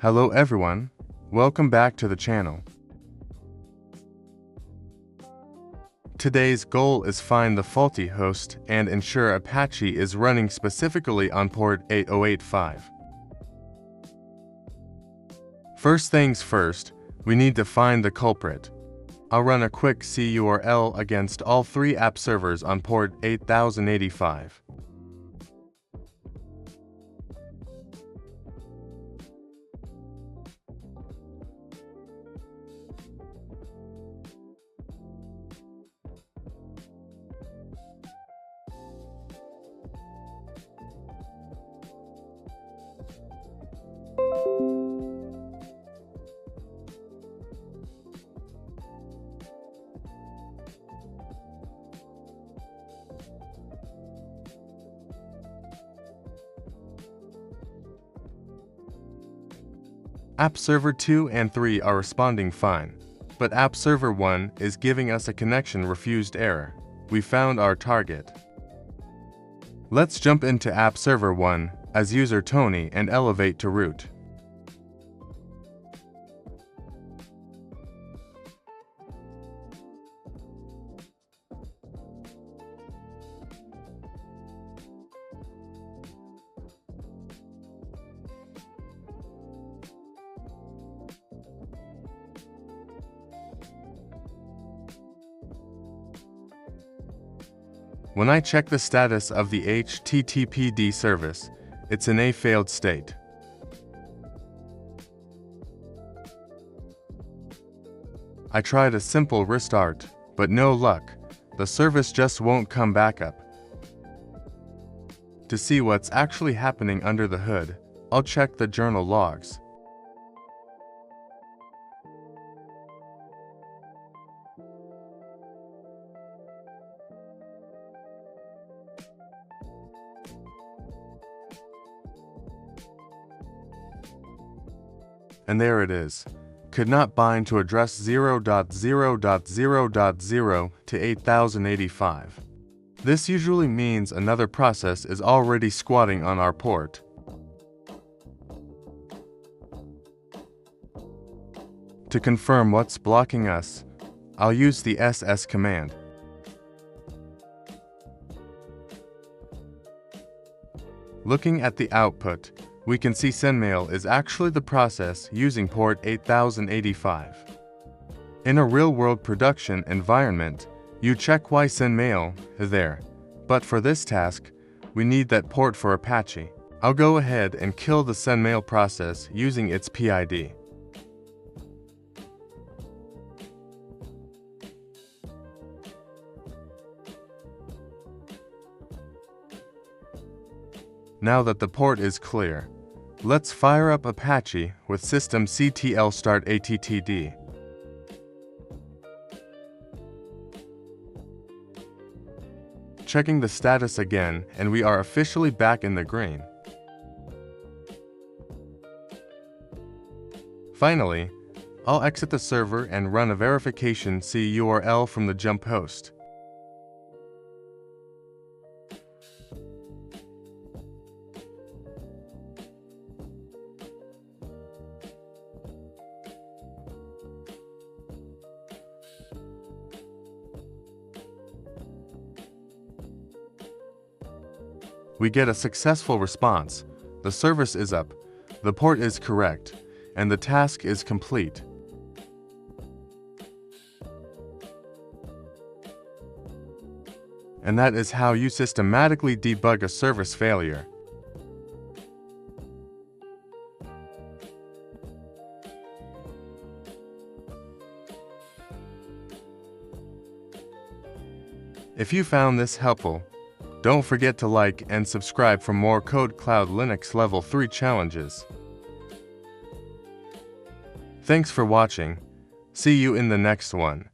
Hello everyone, welcome back to the channel. Today's goal is find the faulty host and ensure Apache is running specifically on port 8085. First things first, we need to find the culprit. I'll run a quick curl against all three app servers on port 8085. App Server 2 and 3 are responding fine, but App Server 1 is giving us a connection refused error. We found our target. Let's jump into App Server 1 as user Tony and elevate to root. When I check the status of the HTTPD service, it's in a failed state. I tried a simple restart, but no luck. The service just won't come back up. To see what's actually happening under the hood, I'll check the journal logs. And there it is. Could not bind to address 0.0.0.0 to 8085. This usually means another process is already squatting on our port. To confirm what's blocking us, I'll use the ss command. Looking at the output, we can see Sendmail is actually the process using port 8085. In a real-world production environment, you check why Sendmail is there, but for this task, we need that port for Apache. I'll go ahead and kill the Sendmail process using its PID. Now that the port is clear, let's fire up Apache with systemctl start attd. Checking the status again, and we are officially back in the green. Finally, I'll exit the server and run a verification curl from the jump host. We get a successful response. The service is up, the port is correct, and the task is complete. And that is how you systematically debug a service failure. If you found this helpful, don't forget to like and subscribe for more KodeKloud Linux Level 3 challenges. Thanks for watching. See you in the next one.